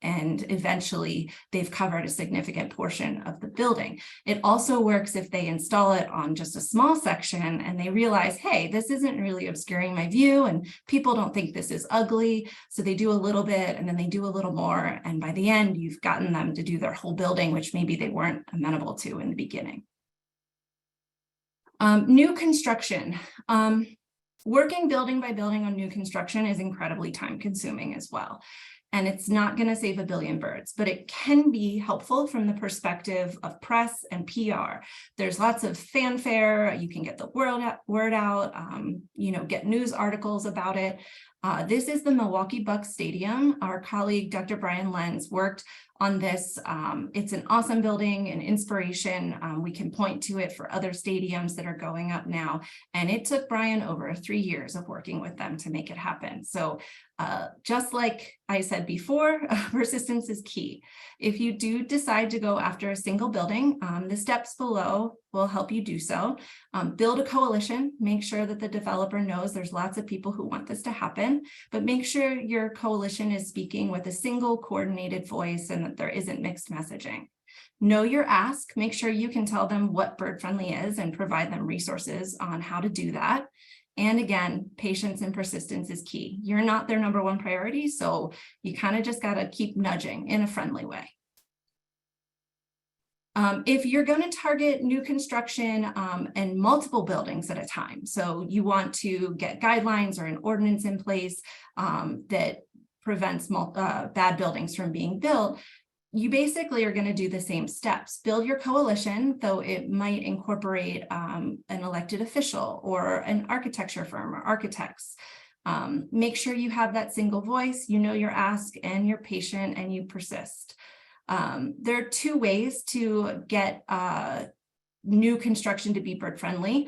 [SPEAKER 2] And eventually they've covered a significant portion of the building. It also works if they install it on just a small section and they realize, hey, this isn't really obscuring my view and people don't think this is ugly. So they do a little bit and then they do a little more. And by the end, you've gotten them to do their whole building, which maybe they weren't amenable to in the beginning. New construction. Working building by building on new construction is incredibly time consuming as well. And it's not going to save a billion birds, but it can be helpful from the perspective of press and PR. There's lots of fanfare. You can get the word out, get news articles about it. This is the Milwaukee Bucks Stadium. Our colleague, Dr. Brian Lenz, worked on this. It's an awesome building, an inspiration. We can point to it for other stadiums that are going up now. And it took Brian over 3 years of working with them to make it happen. So just like I said before, persistence is key. If you do decide to go after a single building, the steps below will help you do so. Build a coalition, make sure that the developer knows there's lots of people who want this to happen, but make sure your coalition is speaking with a single coordinated voice and that there isn't mixed messaging. Know your ask, make sure you can tell them what bird friendly is and provide them resources on how to do that. And again, patience and persistence is key. You're not their number one priority, so you kind of just got to keep nudging in a friendly way. If you're going to target new construction and multiple buildings at a time, so you want to get guidelines or an ordinance in place that prevents bad buildings from being built, you basically are going to do the same steps. Build your coalition, though it might incorporate an elected official or an architecture firm or architects. Make sure you have that single voice, you know your ask, and you're patient and you persist. There are 2 ways to get new construction to be bird friendly.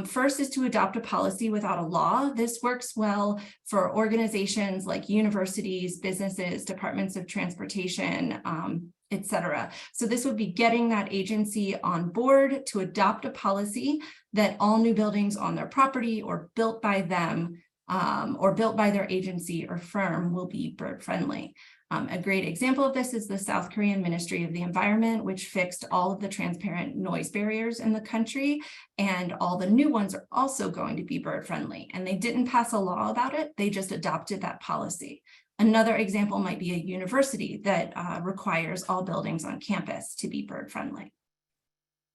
[SPEAKER 2] First is to adopt a policy without a law. This works well for organizations like universities, businesses, departments of transportation, etc. So this would be getting that agency on board to adopt a policy that all new buildings on their property or built by them or built by their agency or firm will be bird friendly. A great example of this is the South Korean Ministry of the Environment, which fixed all of the transparent noise barriers in the country, and all the new ones are also going to be bird friendly. And they didn't pass a law about it, they just adopted that policy. Another example might be a university that requires all buildings on campus to be bird friendly.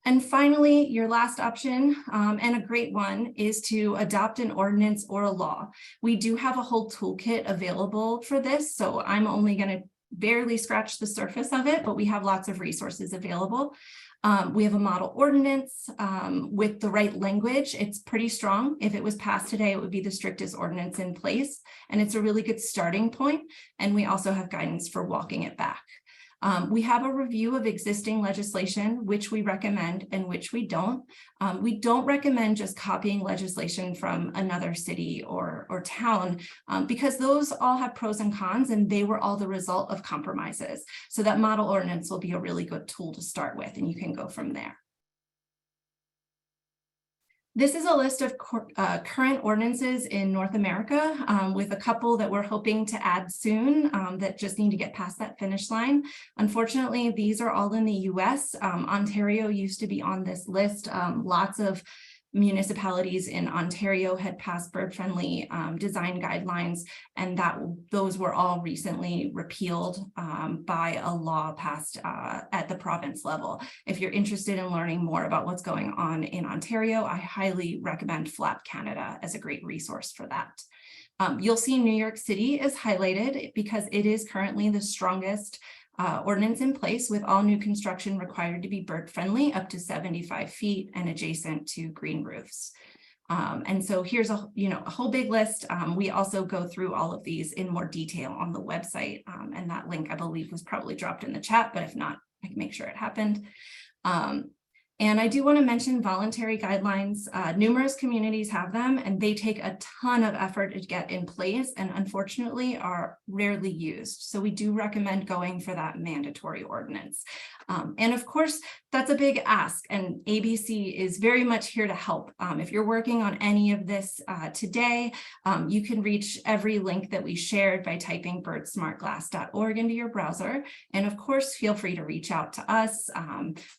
[SPEAKER 2] And finally, your last option, and a great one, is to adopt an ordinance or a law. We do have a whole toolkit available for this, so I'm only going to barely scratch the surface of it, but we have lots of resources available. We have a model ordinance with the right language. It's pretty strong. If it was passed today, it would be the strictest ordinance in place, and it's a really good starting point. And we also have guidance for walking it back. We have a review of existing legislation, which we recommend and which we don't. We don't recommend just copying legislation from another city or town because those all have pros and cons, and they were all the result of compromises. So that model ordinance will be a really good tool to start with, and you can go from there. This is a list of current ordinances in North America with a couple that we're hoping to add soon that just need to get past that finish line. Unfortunately, these are all in the US. Ontario used to be on this list. Lots of municipalities in Ontario had passed bird-friendly design guidelines, and those were all recently repealed by a law passed at the province level. If you're interested in learning more about what's going on in Ontario, I highly recommend Flap Canada as a great resource for that. You'll see New York City is highlighted because it is currently the strongest ordinance in place with all new construction required to be bird friendly up to 75 feet and adjacent to green roofs. And so here's a whole big list. We also go through all of these in more detail on the website, and that link I believe was probably dropped in the chat, but if not, I can make sure it happened. And I do want to mention voluntary guidelines. Numerous communities have them, and they take a ton of effort to get in place and unfortunately are rarely used. So we do recommend going for that mandatory ordinance. And of course, that's a big ask, and ABC is very much here to help. If you're working on any of this today, you can reach every link that we shared by typing birdsmartglass.org into your browser. And of course, feel free to reach out to us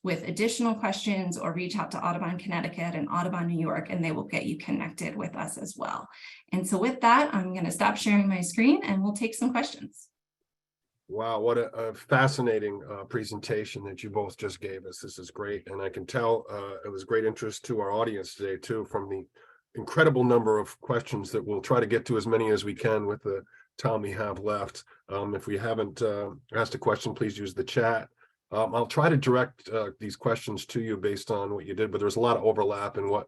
[SPEAKER 2] with additional questions, or reach out to Audubon Connecticut and Audubon New York, and they will get you connected with us as well. And so with that, I'm going to stop sharing my screen and we'll take some questions.
[SPEAKER 1] Wow, what a fascinating presentation that you both just gave us. This is great. And I can tell it was great interest to our audience today, too, from the incredible number of questions that we'll try to get to as many as we can with the time we have left. If we haven't asked a question, please use the chat. I'll try to direct these questions to you based on what you did, but there's a lot of overlap in what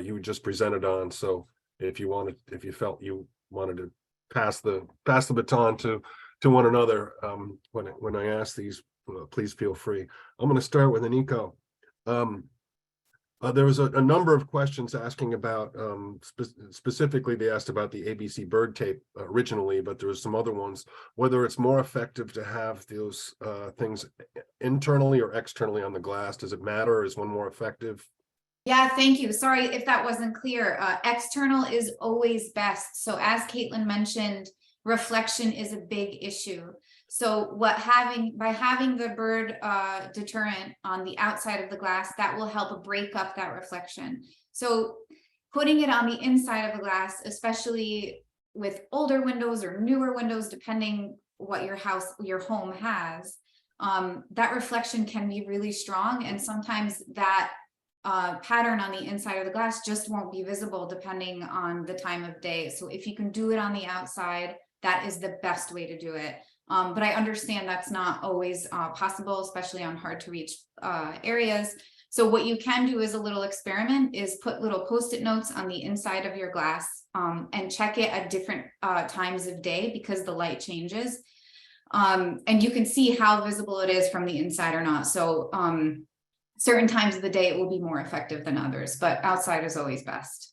[SPEAKER 1] you just presented on. So if you felt you wanted to pass the baton to one another when I ask these, please feel free. I'm going to start with Anikó. There was a number of questions asking about, specifically they asked about the ABC BirdTape originally, but there was some other ones, whether it's more effective to have those things internally or externally on the glass. Does it matter? Is one more effective?
[SPEAKER 3] Yeah, thank you. Sorry if that wasn't clear. External is always best. So as Kaitlyn mentioned, reflection is a big issue. So by having the bird deterrent on the outside of the glass, that will help break up that reflection. So putting it on the inside of the glass, especially with older windows or newer windows, depending what your home has, that reflection can be really strong. And sometimes that pattern on the inside of the glass just won't be visible depending on the time of day. So if you can do it on the outside, that is the best way to do it. But I understand that's not always possible, especially on hard to reach areas. So what you can do as a little experiment is put little Post-it notes on the inside of your glass and check it at different times of day because the light changes. And you can see how visible it is from the inside or not. So certain times of the day, it will be more effective than others, but outside is always best.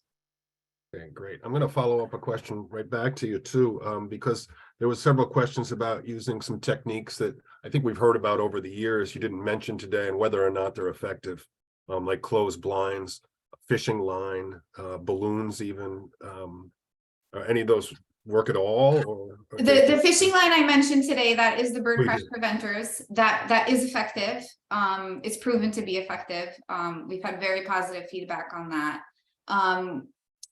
[SPEAKER 1] Okay, great. I'm going to follow up a question right back to you too, because there was several questions about using some techniques that I think we've heard about over the years. You didn't mention today, and whether or not they're effective, like closed blinds, fishing line, balloons, even. Are any of those work at all? Or
[SPEAKER 3] the fishing line I mentioned today, that is the bird crash preventers. That is effective. It's proven to be effective. We've had very positive feedback on that.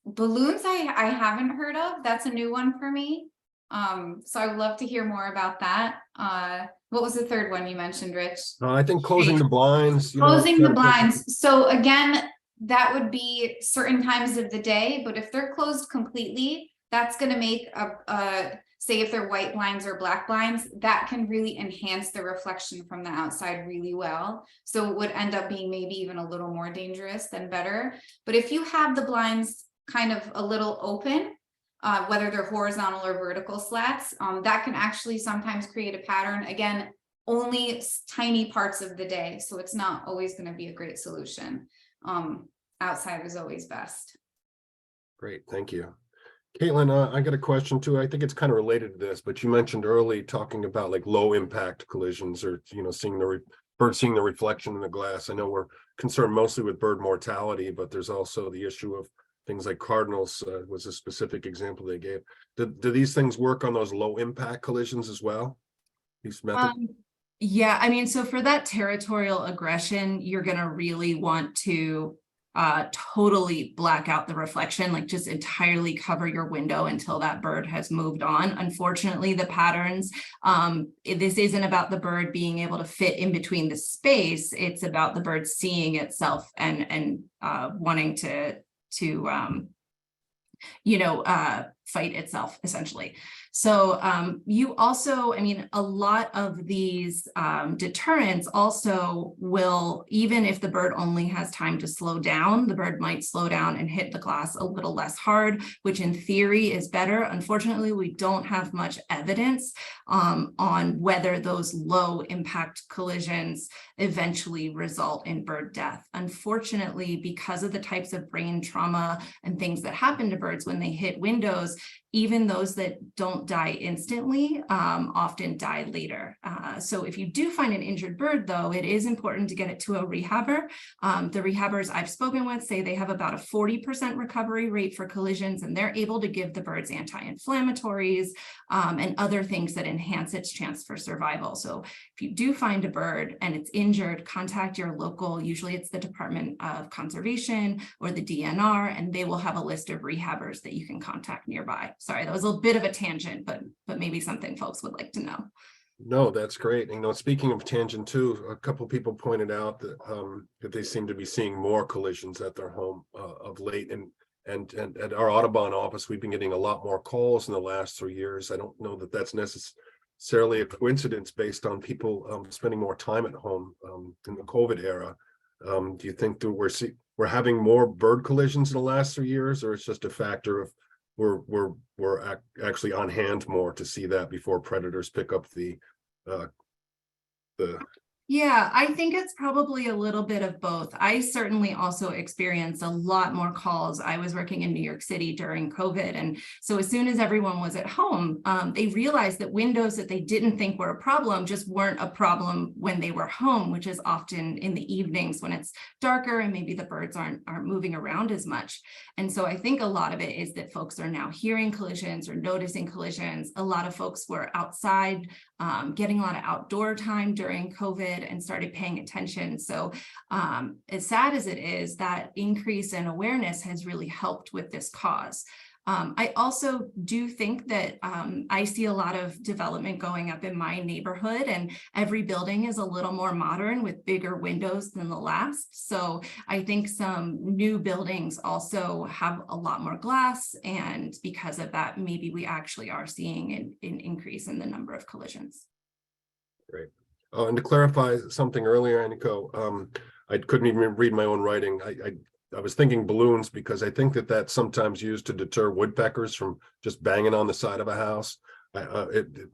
[SPEAKER 3] Balloons I haven't heard of. That's a new one for me. So I would love to hear more about that. What was the third one you mentioned, Rich?
[SPEAKER 1] I think closing the blinds.
[SPEAKER 3] Closing the blinds. So again, that would be certain times of the day, but if they're closed completely, that's going to make say if they're white blinds or black blinds, that can really enhance the reflection from the outside really well. So it would end up being maybe even a little more dangerous than better. But if you have the blinds kind of a little open, whether they're horizontal or vertical slats, that can actually sometimes create a pattern. Again, only tiny parts of the day, so it's not always going to be a great solution. Outside is always best.
[SPEAKER 1] Great, thank you. Kaitlyn, I got a question too. I think it's kind of related to this, but you mentioned early talking about like low impact collisions, or seeing the reflection in the glass. I know we're concerned mostly with bird mortality, but there's also the issue of things like cardinals was a specific example they gave. Do these things work on those low impact collisions as well? These methods?
[SPEAKER 2] Yeah, I mean, so for that territorial aggression, you're going to really want to totally black out the reflection, like just entirely cover your window until that bird has moved on. Unfortunately, the patterns, this isn't about the bird being able to fit in between the space. It's about the bird seeing itself and wanting to fight itself, essentially. So you also, I mean, a lot of these deterrents also will, even if the bird only has time to slow down, the bird might slow down and hit the glass a little less hard, which in theory is better. Unfortunately, we don't have much evidence on whether those low impact collisions eventually result in bird death. Unfortunately, because of the types of brain trauma and things that happen to birds when they hit windows, even those that don't die instantly often die later. So if you do find an injured bird, though, it is important to get it to a rehabber. The rehabbers I've spoken with say they have about a 40% recovery rate for collisions, and they're able to give the birds anti-inflammatories and other things that enhance its chance for survival. So if you do find a bird and it's injured, contact your local, usually it's the Department of Conservation or the DNR, and they will have a list of rehabbers that you can contact nearby. Sorry, that was a bit of a tangent, but maybe something folks would like to know.
[SPEAKER 1] No, that's great. You know, speaking of tangent too, a couple of people pointed out that that they seem to be seeing more collisions at their home of late, and at our Audubon office, we've been getting a lot more calls in the last 3 years. I don't know that that's necessarily a coincidence based on people spending more time at home in the COVID era. Do you think that we're having more bird collisions in the last 3 years, or it's just a factor of we're actually on hand more to see that before predators pick up the
[SPEAKER 2] Yeah, I think it's probably a little bit of both. I certainly also experienced a lot more calls. I was working in New York City during COVID. And so as soon as everyone was at home, they realized that windows that they didn't think were a problem just weren't a problem when they were home, which is often in the evenings when it's darker and maybe the birds aren't moving around as much. And so I think a lot of it is that folks are now hearing collisions or noticing collisions. A lot of folks were outside, getting a lot of outdoor time during COVID and started paying attention. So as sad as it is, that increase in awareness has really helped with this cause. I also do think that I see a lot of development going up in my neighborhood, and every building is a little more modern with bigger windows than the last. So I think some new buildings also have a lot more glass, and because of that, maybe we actually are seeing an increase in the number of collisions.
[SPEAKER 1] Great. And to clarify something earlier, Anikó, I couldn't even read my own writing. I was thinking balloons because I think that that's sometimes used to deter woodpeckers from just banging on the side of a house.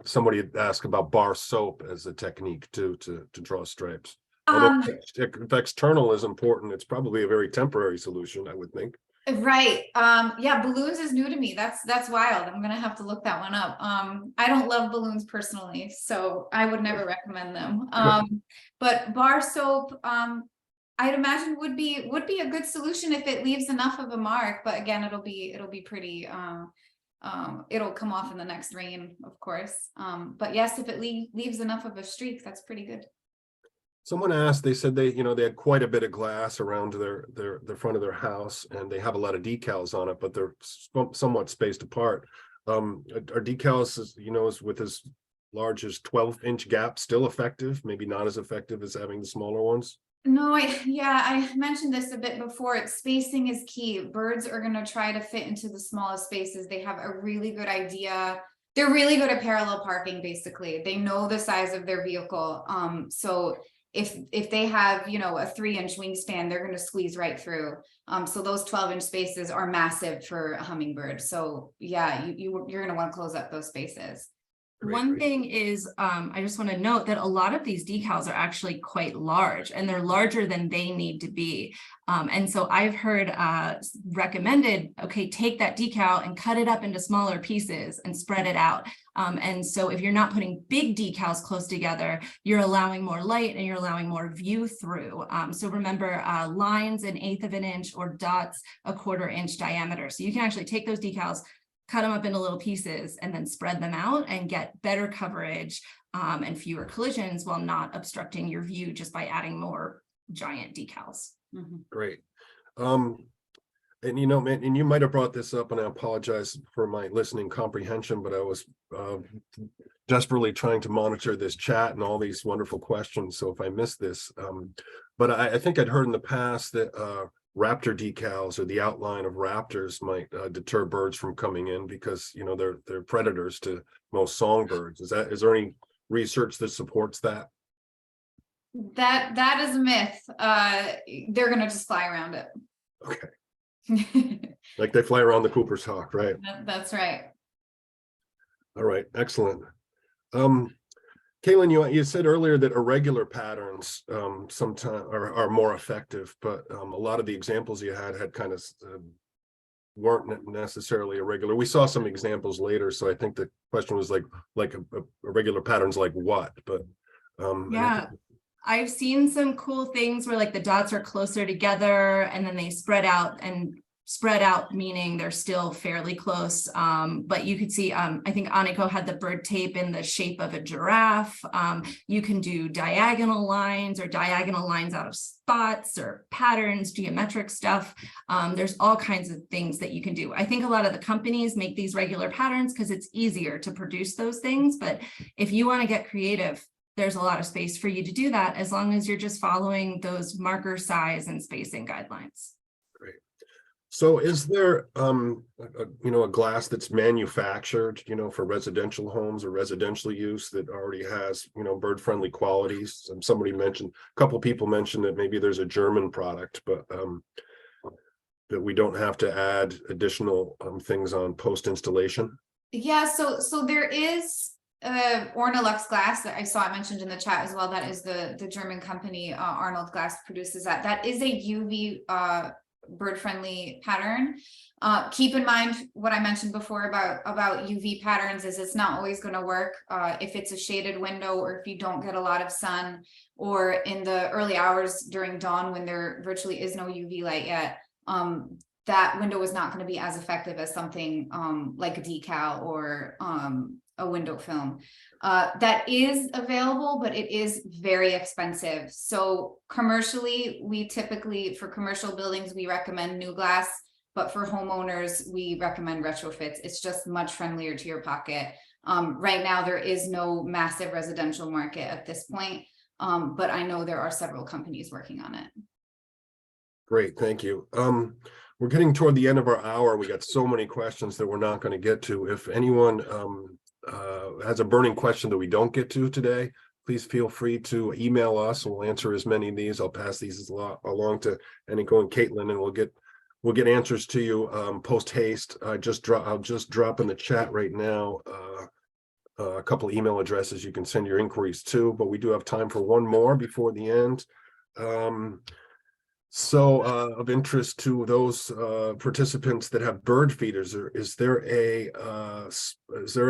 [SPEAKER 1] Somebody had asked about bar soap as a technique to draw stripes. Although if external is important, it's probably a very temporary solution, I would think.
[SPEAKER 3] Right. Yeah, balloons is new to me. That's wild. I'm gonna have to look that one up. I don't love balloons personally, so I would never recommend them. But bar soap, I'd imagine would be a good solution if it leaves enough of a mark. But again, it'll be pretty. It'll come off in the next rain, of course. But yes, if it leaves enough of a streak, that's pretty good.
[SPEAKER 1] Someone asked, they said they had quite a bit of glass around the front of their house, and they have a lot of decals on it, but they're somewhat spaced apart. Are decals, with as large as 12-inch gaps still effective? Maybe not as effective as having the smaller ones?
[SPEAKER 3] No, I mentioned this a bit before. Spacing is key. Birds are going to try to fit into the smallest spaces. They have a really good idea. They're really good at parallel parking, basically. They know the size of their vehicle. So if they have, a 3-inch wingspan, they're going to squeeze right through. So those 12-inch spaces are massive for a hummingbird. So yeah, you're going to want to close up those spaces.
[SPEAKER 2] One thing is, I just want to note that a lot of these decals are actually quite large, and they're larger than they need to be. And so I've heard recommended, okay, take that decal and cut it up into smaller pieces and spread it out. And so if you're not putting big decals close together, you're allowing more light and you're allowing more view through. So remember, lines 1/8 of an inch or dots 1/4 inch diameter. So you can actually take those decals, cut them up into little pieces, and then spread them out and get better coverage and fewer collisions while not obstructing your view just by adding more giant decals.
[SPEAKER 3] Mm-hmm.
[SPEAKER 1] Great. And you might have brought this up, and I apologize for my listening comprehension, but I was desperately trying to monitor this chat and all these wonderful questions. So if I missed this, but I think I'd heard in the past that raptor decals or the outline of raptors might deter birds from coming in because, you know, they're predators to most songbirds. Is there any research that supports that?
[SPEAKER 3] That is a myth. They're gonna just fly around it.
[SPEAKER 1] Okay. Like they fly around the Cooper's hawk, right?
[SPEAKER 3] That's right.
[SPEAKER 1] All right, excellent. Kaitlyn, you said earlier that irregular patterns sometimes are more effective, but a lot of the examples you had kind of weren't necessarily irregular. We saw some examples later, so I think the question was like irregular patterns like what? But
[SPEAKER 2] yeah, I've seen some cool things where like the dots are closer together and then they spread out, meaning they're still fairly close. But you could see, I think Anikó had the BirdTape in the shape of a giraffe. You can do diagonal lines or diagonal lines out of spots or patterns, geometric stuff. There's all kinds of things that you can do. I think a lot of the companies make these regular patterns because it's easier to produce those things. But if you want to get creative, there's a lot of space for you to do that as long as you're just following those marker size and spacing guidelines.
[SPEAKER 1] Great. So is there, a glass that's manufactured, for residential homes or residential use that already has, bird-friendly qualities? Somebody mentioned, a couple people mentioned that maybe there's a German product, but that we don't have to add additional things on post-installation?
[SPEAKER 3] Yeah, so there is Ornalux glass that I saw mentioned in the chat as well. That is the German company, Arnold Glass produces that. That is a UV bird-friendly pattern. Keep in mind what I mentioned before about UV patterns is it's not always going to work if it's a shaded window or if you don't get a lot of sun or in the early hours during dawn when there virtually is no UV light yet. That window is not going to be as effective as something like a decal or a window film. That is available, but it is very expensive. So commercially, we typically, for commercial buildings, we recommend new glass, but for homeowners, we recommend retrofits. It's just much friendlier to your pocket. Right now, there is no massive residential market at this point, but I know there are several companies working on it.
[SPEAKER 1] Great, thank you. We're getting toward the end of our hour. We got so many questions that we're not going to get to. If anyone has a burning question that we don't get to today, please feel free to email us and we'll answer as many of these. I'll pass these along to Anikó and Kaitlyn, and we'll get answers to you post haste. I'll just drop in the chat right now a couple of email addresses you can send your inquiries to, but we do have time for one more before the end. So of interest to those participants that have bird feeders, is there a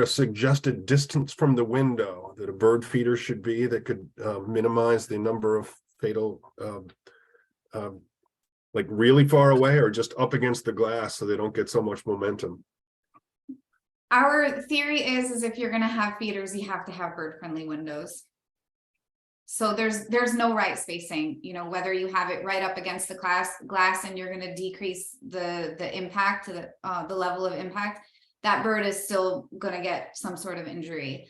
[SPEAKER 1] suggested distance from the window that a bird feeder should be that could minimize the number of fatal, like really far away or just up against the glass so they don't get so much momentum?
[SPEAKER 3] Our theory is if you're going to have feeders, you have to have bird-friendly windows. So there's no right spacing, whether you have it right up against the glass and you're going to decrease the impact to the level of impact, that bird is still going to get some sort of injury.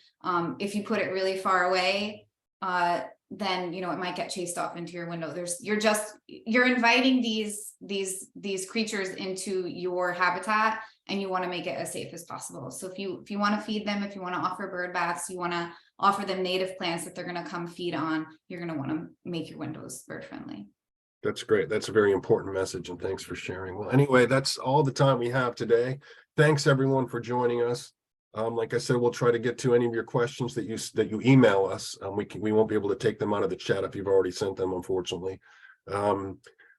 [SPEAKER 3] If you put it really far away, then it might get chased off into your window. You're inviting these creatures into your habitat, and you want to make it as safe as possible. So if you want to feed them, if you want to offer bird baths, you want to offer them native plants that they're going to come feed on, you're going to want to make your windows bird friendly.
[SPEAKER 1] That's great. That's a very important message, and thanks for sharing. Well, anyway, that's all the time we have today. Thanks everyone for joining us. Like I said, we'll try to get to any of your questions that you email us. We won't be able to take them out of the chat if you've already sent them, unfortunately.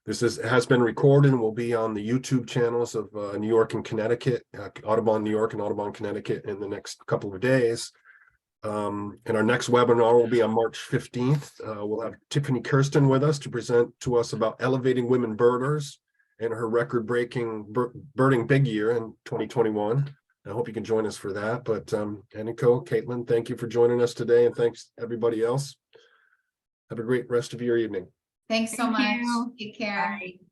[SPEAKER 1] This has been recorded and will be on the YouTube channels of New York and Connecticut, Audubon New York and Audubon Connecticut in the next couple of days. And our next webinar will be on March 15th. We'll have Tiffany Kirsten with us to present to us about elevating women birders and her record-breaking birding big year in 2021. I hope you can join us for that. But Anikó, Kaitlyn, thank you for joining us today, and thanks everybody else. Have a great rest of your evening.
[SPEAKER 3] Thanks so much. Take care.
[SPEAKER 2] Bye.